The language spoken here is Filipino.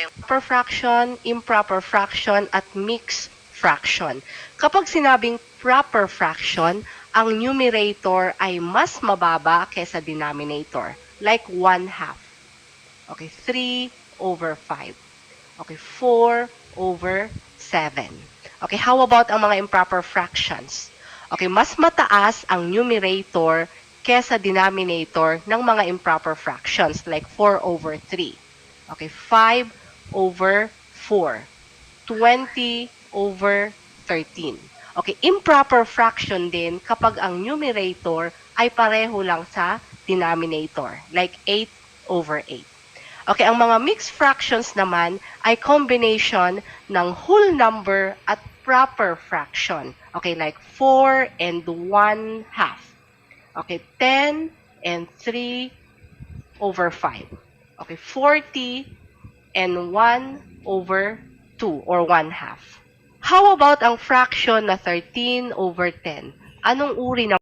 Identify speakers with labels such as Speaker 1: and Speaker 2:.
Speaker 1: proper fraction, improper fraction, at mixed fraction. Kapag sinabing proper fraction, ang numerator ay mas mababa kaysa denominator, like 1/2. Okay, 3/5. Okay, 4/7. Okay, how about ang mga improper fractions? Okay, mas mataas ang numerator kesa denominator ng mga improper fractions like 4/3. Okay, 5/4. 20/13. Okay, improper fraction din kapag ang numerator ay pareho lang sa denominator like 8/8. Okay, ang mga mixed fractions naman ay combination ng whole number at proper fraction. Okay, like 4 and 1/2. Okay, 10 and 3/5. Okay, 40 and 1/2 or 1/2. How about ang fraction na 13/10? Anong uri ng